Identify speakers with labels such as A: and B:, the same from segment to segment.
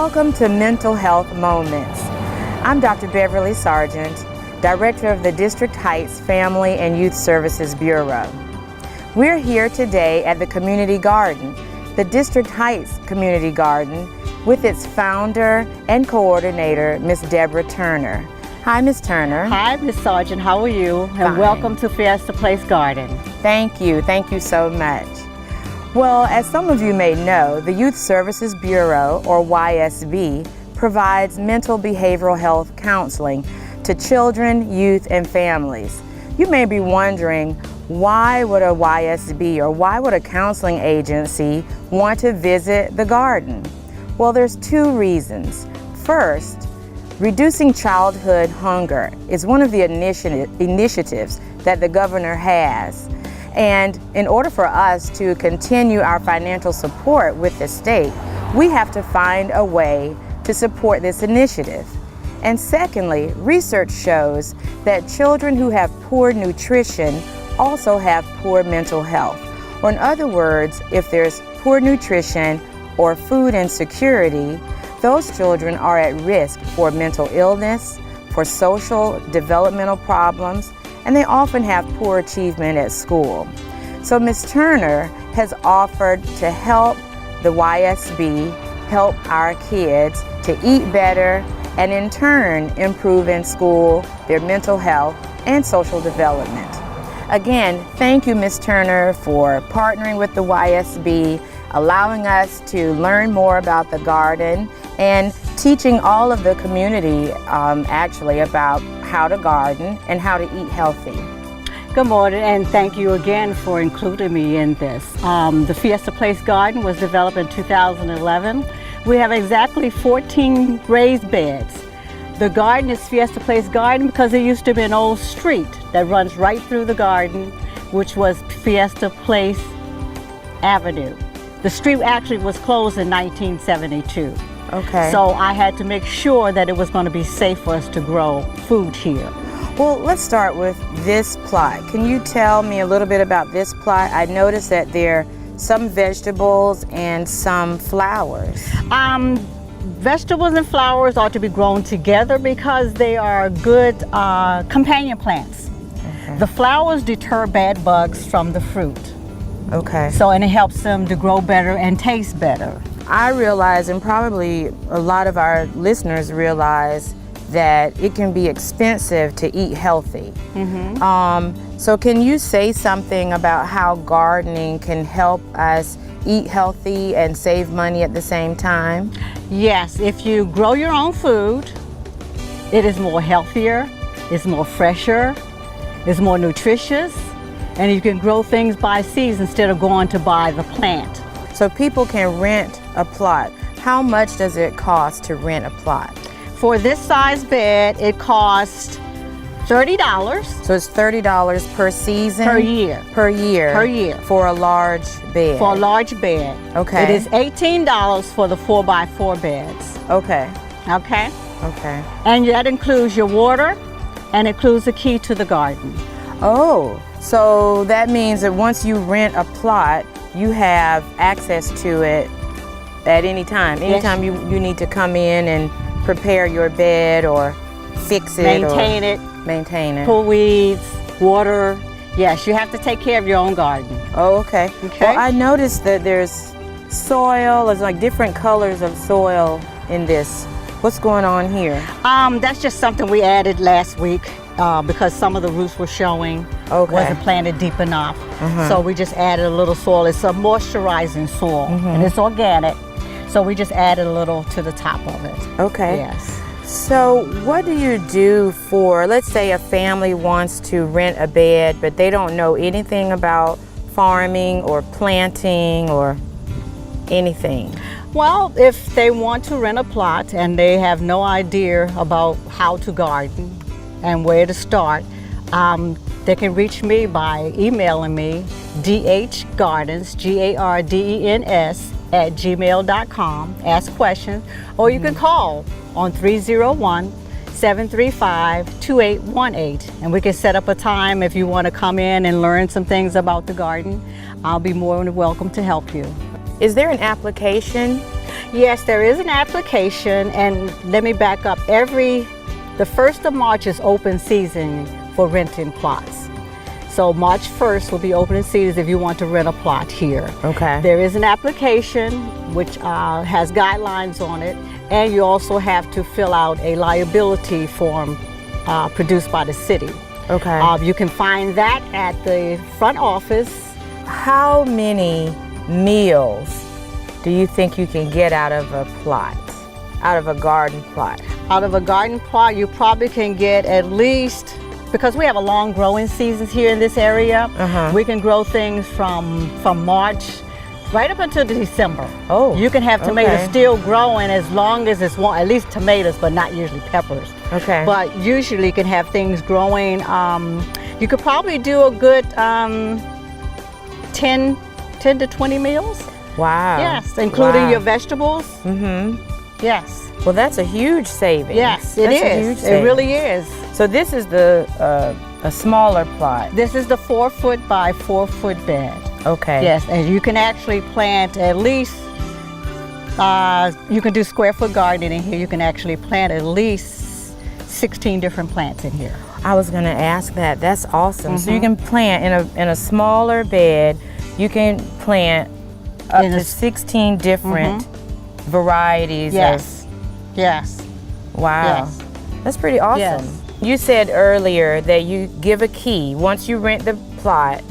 A: Welcome to Mental Health Moments. I'm Dr. Beverly Sargent, Director of the District Heights Family and Youth Services Bureau. We're here today at the Community Garden, the District Heights Community Garden, with its founder and coordinator, Ms. Deborah Turner. Hi, Ms. Turner.
B: Hi, Ms. Sargent. How are you?
A: Fine.
B: And welcome to Fiesta Place Garden.
A: Thank you. Thank you so much. Well, as some of you may know, the Youth Services Bureau, or YSB, provides mental behavioral health counseling to children, youth, and families. You may be wondering, why would a YSB or why would a counseling agency want to visit the garden? Well, there's two reasons. First, reducing childhood hunger is one of the initiatives that the governor has. And in order for us to continue our financial support with the state, we have to find a way to support this initiative. And secondly, research shows that children who have poor nutrition also have poor mental health. Or in other words, if there's poor nutrition or food insecurity, those children are at risk for mental illness, for social developmental problems, and they often have poor achievement at school. So Ms. Turner has offered to help the YSB help our kids to eat better and in turn improve in school their mental health and social development. Again, thank you, Ms. Turner, for partnering with the YSB, allowing us to learn more about the garden and teaching all of the community actually about how to garden and how to eat healthy.
B: Good morning, and thank you again for including me in this. The Fiesta Place Garden was developed in 2011. We have exactly 14 raised beds. The garden is Fiesta Place Garden because there used to be an old street that runs right through the garden, which was Fiesta Place Avenue. The street actually was closed in 1972.
A: Okay.
B: So I had to make sure that it was going to be safe for us to grow food here.
A: Well, let's start with this plot. Can you tell me a little bit about this plot? I noticed that there are some vegetables and some flowers.
B: Vegetables and flowers are to be grown together because they are good companion plants.
A: Okay.
B: The flowers deter bad bugs from the fruit.
A: Okay.
B: And it helps them to grow better and taste better.
A: I realize, and probably a lot of our listeners realize, that it can be expensive to eat healthy.
B: Mm-hmm.
A: So can you say something about how gardening can help us eat healthy and save money at the same time?
B: Yes, if you grow your own food, it is more healthier, it's more fresher, it's more nutritious, and you can grow things by seeds instead of going to buy the plant.
A: So people can rent a plot. How much does it cost to rent a plot?
B: For this size bed, it costs $30.
A: So it's $30 per season?
B: Per year.
A: Per year?
B: Per year.
A: For a large bed?
B: For a large bed.
A: Okay.
B: It is $18 for the 4x4 beds.
A: Okay.
B: Okay?
A: Okay.
B: And that includes your water and includes the key to the garden.
A: Oh, so that means that once you rent a plot, you have access to it at any time. Anytime you need to come in and prepare your bed or fix it maintain it.
B: Pull weeds, water. Yes, you have to take care of your own garden.
A: Oh, okay.
B: Okay.
A: Well, I noticed that there's soil, there's like different colors of soil in this. What's going on here?
B: That's just something we added last week because some of the roots were showing wasn't planted deep enough. So we just added a little soil. It's a moisturizing soil and it's organic. So we just added a little to the top of it.
A: Okay.
B: Yes.
A: So what do you do for, let's say a family wants to rent a bed, but they don't know anything about farming or planting or anything?
B: Well, if they want to rent a plot and they have no idea about how to garden and where to start, they can reach me by emailing me dhgardens, GARDENS, @gmail.com, ask questions, or you can call on 301-735-2818, and we can set up a time if you want to come in and learn some things about the garden. I'll be more than welcome to help you.
A: Is there an application
B: Yes, there is an application, and let me back up. The 1st of March is open season for renting plots. So March 1st will be open season if you want to rent a plot here.
A: Okay.
B: There is an application which has guidelines on it, and you also have to fill out a liability form produced by the city.
A: Okay.
B: You can find that at the front office.
A: How many meals do you think you can get out of a plot, out of a garden plot?
B: Out of a garden plot, you probably can get at least, because we have a long growing seasons here in this area, we can grow things from March right up until December.
A: Oh,
B: you can have tomatoes
A: okay.
B: still growing as long as it's at least tomatoes, but not usually peppers.
A: Okay.
B: But usually you can have things growing. You could probably do a good 10 to 20 meals.
A: Wow.
B: Yes, including
A: Wow.
B: your vegetables.
A: Mm-hmm.
B: Yes.
A: Well, that's a huge savings.
B: Yes, it
A: That's a
B: is.
A: huge
B: It
A: savings.
B: really is.
A: So this is a smaller plot.
B: This is the 4 foot by 4 foot bed.
A: Okay.
B: Yes, and you can actually plant at least, you can do square foot gardening in here. You can actually plant at least 16 different plants in here.
A: I was going to ask that. That's awesome. So you
B: Mm-hmm.
A: can plant in a smaller bed. You can plant up
B: In a
A: to
B: s-
A: 16 different varieties.
B: Yes, yes,
A: Wow.
B: yes.
A: That's pretty awesome.
B: Yes.
A: You said earlier that you give a key. Once you rent the plot,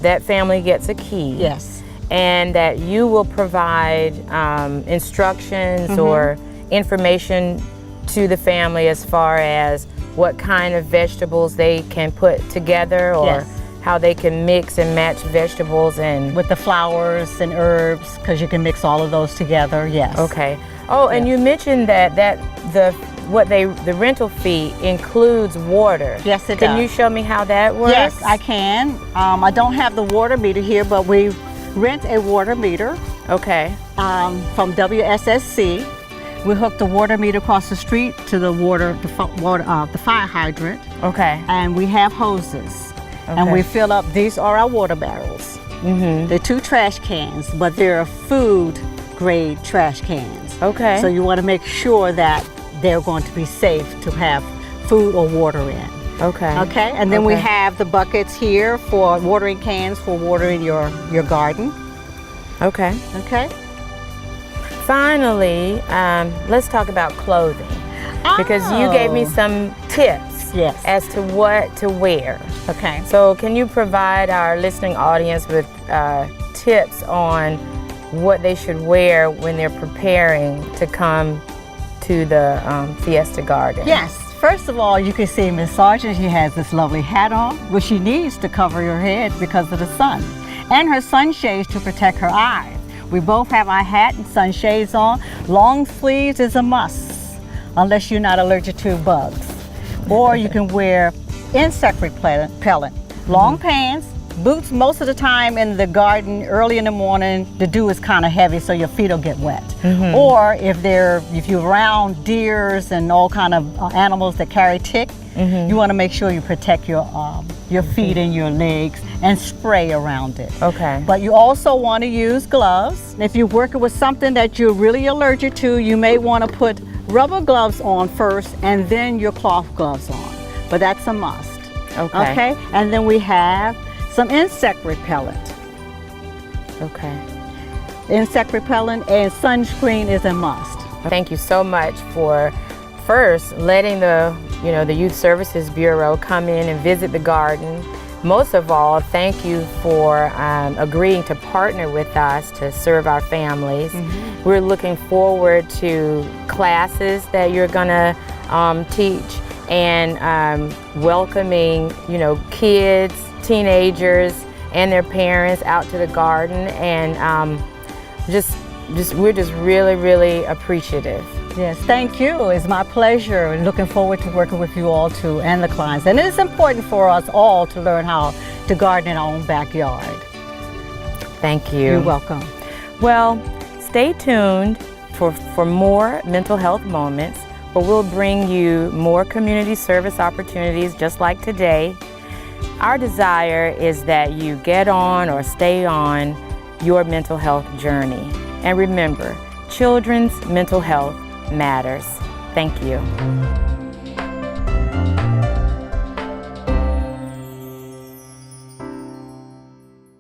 A: that family gets a key.
B: Yes.
A: And that you will provide instructions
B: Mm-hmm.
A: or information to the family as far as what kind of vegetables they can put together, or
B: Yes.
A: how they can mix and match vegetables and
B: With the flowers and herbs, because you can mix all of those together. Yes.
A: okay. Oh, and you mentioned that the rental fee includes water.
B: Yes, it
A: Can
B: does.
A: you show me how that works?
B: Yes, I can. I don't have the water meter here, but we rent a water meter
A: Okay.
B: from WSSC. We hook the water meter across the street to the the fire hydrant,
A: Okay.
B: and we have hoses. And
A: Okay.
B: we fill up, these are our water barrels.
A: Mm-hmm.
B: They're 2 trash cans, but they're food grade trash cans.
A: Okay.
B: So you want to make sure that they're going to be safe to have food or water in.
A: Okay.
B: Okay, and then we
A: Okay.
B: have the buckets here for watering cans for watering your garden.
A: Okay.
B: Okay.
A: Finally, let's talk about clothing, because you gave me
B: Oh.
A: some tips
B: Yes.
A: as to what to wear.
B: Okay.
A: So can you provide our listening audience with tips on what they should wear when they're preparing to come to the Fiesta Garden?
B: Yes. First of all, you can see Miss Sargent. She has this lovely hat on, which she needs to cover her head because of the sun, and her sunshades to protect her eyes. We both have our hat and sunshades on. Long sleeves is a must, unless you're not allergic to bugs. Or you can wear insect repellent. Long pants, boots. Most of the time in the garden, early in the morning, the dew is kind of heavy, so your feet will get wet. Or if you're around deers and all kind of animals that carry tick, you want to make sure you protect your feet and your legs and spray around it.
A: Okay.
B: But you also want to use gloves. If you're working with something that you're really allergic to, you may want to put rubber gloves on first and then your cloth gloves on. But that's a must.
A: Okay.
B: Okay? And then we have some insect repellent.
A: Okay.
B: Insect repellent and sunscreen is a must.
A: Thank you so much for first letting the Youth Services Bureau come in and visit the garden. Most of all, thank you for agreeing to partner with us to serve our families. We're looking forward to classes that you're gonna teach, and welcoming, kids, teenagers, and their parents out to the garden, and we're just really, really appreciative.
B: Yes, thank you. It's my pleasure, and looking forward to working with you all too, and the clients. And it is important for us all to learn how to garden in our own backyard.
A: Thank you.
B: You're welcome.
A: Well, stay tuned for more mental health moments, where we'll bring you more community service opportunities just like today. Our desire is that you get on or stay on your mental health journey. And remember, children's mental health matters. Thank you.